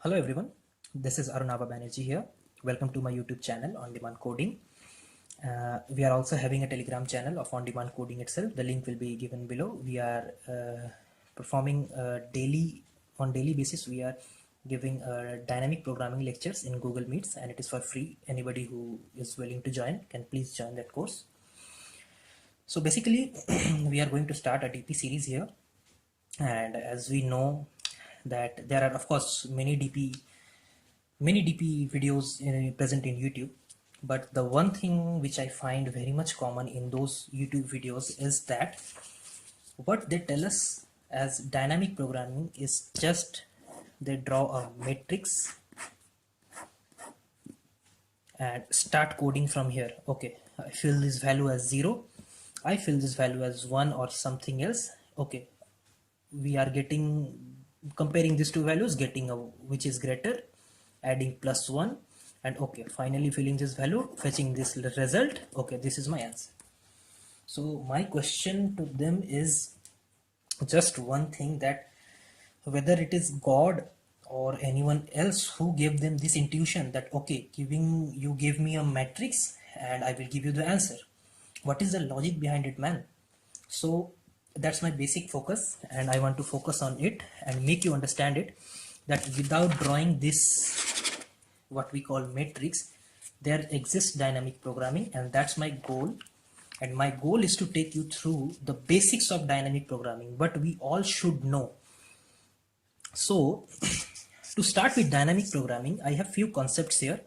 Hello everyone, this is Arunava Banerjee here. Welcome to my YouTube channel On Demand Coding. We are also having a Telegram channel of On Demand Coding itself. The link will be given below. We are performing on daily basis. We are giving dynamic programming lectures in Google Meets, and it is for free. Anybody who is willing to join can please join that course. So basically, we are going to start a DP series here, and as we know that there are of course many DP videos present in YouTube, but the one thing which I find very much common in those YouTube videos is that what they tell us as dynamic programming is just they draw a matrix and start coding from here. Okay, I fill this value as 0, I fill this value as 1 or something else. Okay, we are comparing these two values, getting a which is greater, adding +1, and okay, finally filling this value, fetching this result. Okay, this is my answer. So my question to them is just one thing, that whether it is God or anyone else who gave them this intuition that okay, you gave me a matrix and I will give you the answer. What is the logic behind it, man? So that's my basic focus, and I want to focus on it and make you understand it, that without drawing this what we call matrix, there exists dynamic programming, and that's my goal. And my goal is to take you through the basics of dynamic programming, what we all should know. So to start with dynamic programming, I have few concepts here,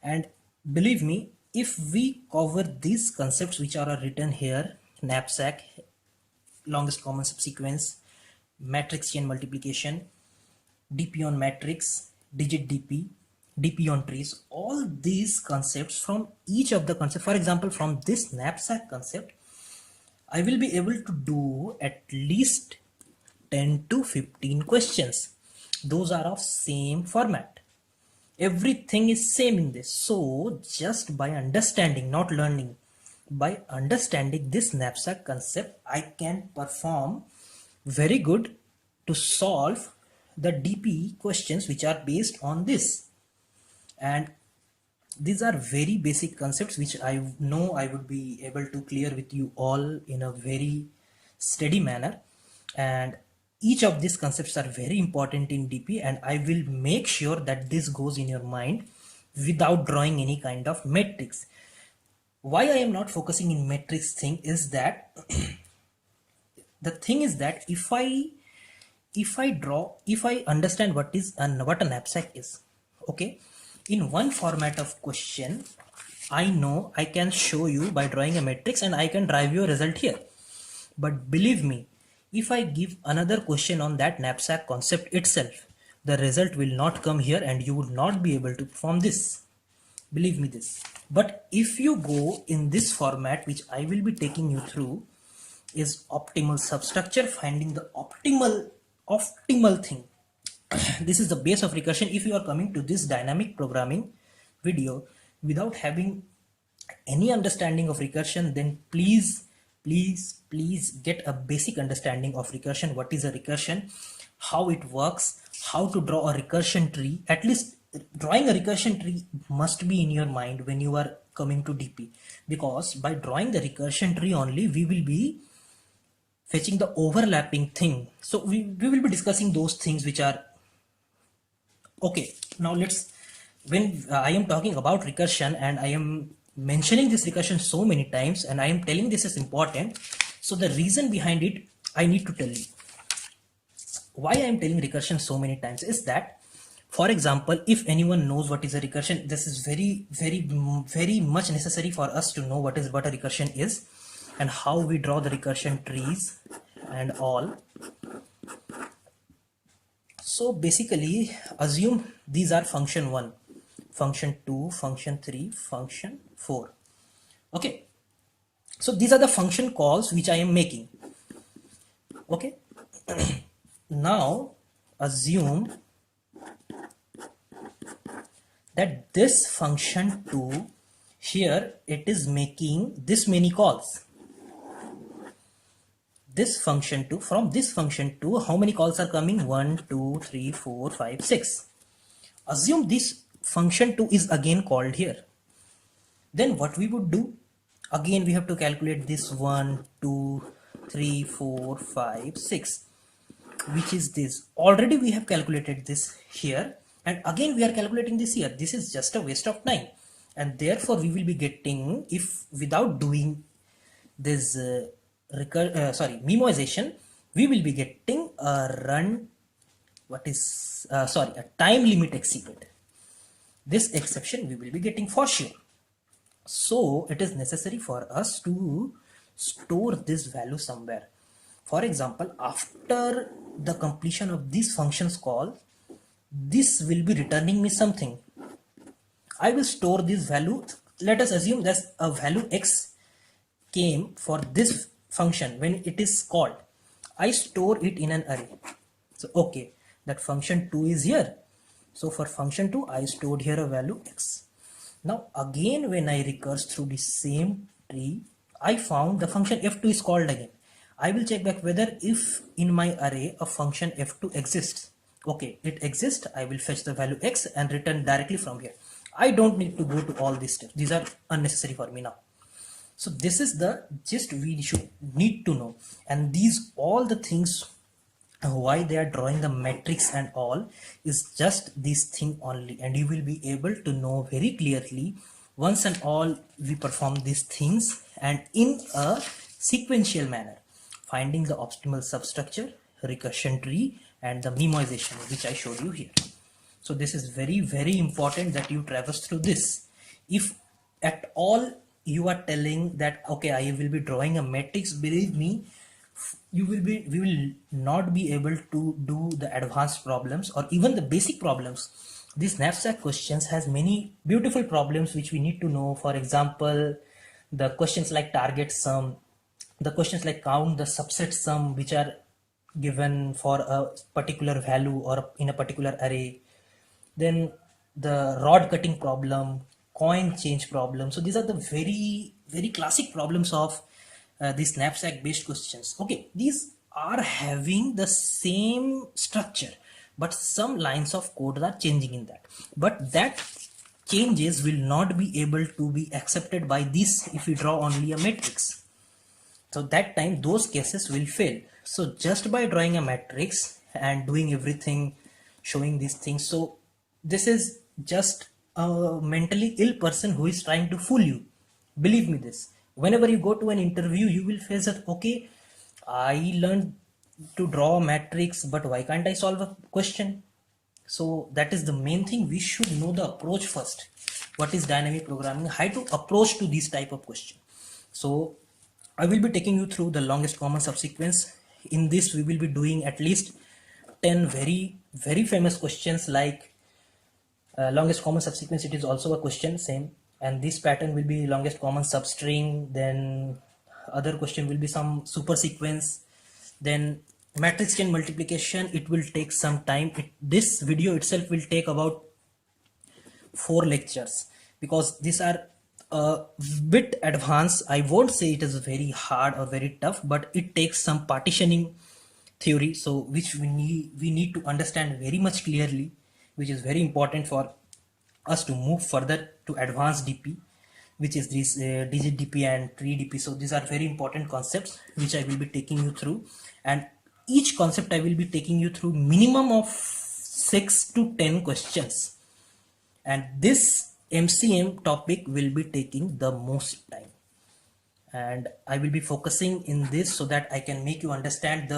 and believe me, if we cover these concepts which are written here: knapsack, longest common subsequence, matrix chain multiplication, DP on matrix, digit DP, DP on trees, all these concepts, from each of the concepts, for example from this knapsack concept, I will be able to do at least 10 to 15 questions. Those are of same format. Everything is same in this. So just by understanding, not learning, by understanding this knapsack concept, I can perform very good to solve the DP questions which are based on this. And these are very basic concepts which I know I would be able to clear with you all in a very steady manner. And each of these concepts are very important in DP, and I will make sure that this goes in your mind without drawing any kind of matrix. Why I am not focusing in matrix thing is that the thing is that if I understand what a knapsack is, okay, in one format of question, I know I can show you by drawing a matrix and I can drive your result here. But believe me, if I give another question on that knapsack concept itself, the result will not come here and you would not be able to perform this. Believe me this. But if you go in this format, which I will be taking you through, is optimal substructure, finding the optimal thing. This is the base of recursion. If you are coming to this dynamic programming video without having any understanding of recursion, then please get a basic understanding of recursion. What is a recursion, how it works, how to draw a recursion tree. At least drawing a recursion tree must be in your mind when you are coming to DP, because by drawing the recursion tree only we will be fetching the overlapping thing. So we will be discussing those things which are okay. Now let's, when I am talking about recursion and I am mentioning this recursion so many times and I am telling this is important, so the reason behind it I need to tell you. Why I am telling recursion so many times is that, for example, if anyone knows what is a recursion, this is very much necessary for us to know what a recursion is and how we draw the recursion trees and all. So basically, assume these are function 1, function 2, function 3, function 4. Okay, so these are the function calls which I am making. Okay, now assume that this function 2 here, it is making this many calls. This function 2, from this function 2, how many calls are coming? 1, 2, 3, 4, 5, 6. Assume this function 2 is again called here. Then what we would do, again we have to calculate this 1 2 3 4 5 6, which is this. Already we have calculated this here, and again we are calculating this here. This is just a waste of time, and therefore we will be getting, if without doing this memoization, we will be getting a time limit exceeded. This exception we will be getting for sure. So it is necessary for us to store this value somewhere. For example, after the completion of this function's call, this will be returning me something. I will store this value. Let us assume that a value x came for this function when it is called. I store it in an array. So okay, that function 2 is here. So for function 2, I stored here a value x. Now again, when I recurse through the same tree, I found the function f2 is called again. I will check back whether if in my array a function f2 exists. Okay, it exists. I will fetch the value x and return directly from here. I don't need to go to all these steps. These are unnecessary for me now. So this is the gist we should need to know. And these all the things why they are drawing the matrix and all is just this thing only, and you will be able to know very clearly once and all we perform these things and in a sequential manner, finding the optimal substructure, recursion tree, and the memoization which I showed you here. So this is very important that you traverse through this. If at all you are telling that okay, I will be drawing a matrix, believe me, we will not be able to do the advanced problems or even the basic problems. This knapsack questions has many beautiful problems which we need to know. For example, the questions like target sum, the questions like count the subset sum which are given for a particular value or in a particular array, then the rod cutting problem, coin change problem. So these are the very classic problems of these knapsack based questions. Okay, these are having the same structure, but some lines of code are changing in that, but that changes will not be able to be accepted by this if we draw only a matrix. So that time those cases will fail. So just by drawing a matrix and doing everything, showing these things, so this is just a mentally ill person who is trying to fool you. Believe me this. Whenever you go to an interview, you will face that, okay, I learned to draw a matrix, but why can't I solve a question? So that is the main thing. We should know the approach first. What is dynamic programming? How to approach to this type of question. So I will be taking you through the longest common subsequence. In this, we will be doing at least 10 very famous questions like longest common subsequence. It is also a question, same. And this pattern will be longest common substring. Then other question will be some super sequence. Then matrix chain multiplication. It will take some time. This video itself will take about 4 lectures because these are a bit advanced. I won't say it is very hard or very tough, but it takes some partitioning theory, so which we need to understand very much clearly, which is very important for us to move further to advanced DP, which is this digit DP and tree DP. So these are very important concepts which I will be taking you through, and each concept I will be taking you through minimum of 6 to 10 questions, and this MCM topic will be taking the most time, and I will be focusing in this so that I can make you understand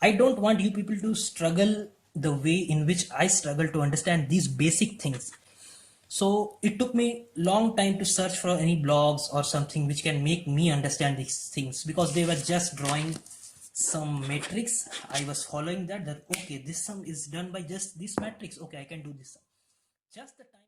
I don't want you people to struggle the way in which I struggle to understand these basic things. So it took me long time to search for any blogs or something which can make me understand these things, because they were just drawing some matrix. I was following that okay, this sum is done by just this matrix. Okay, I can do this sum. Just the time.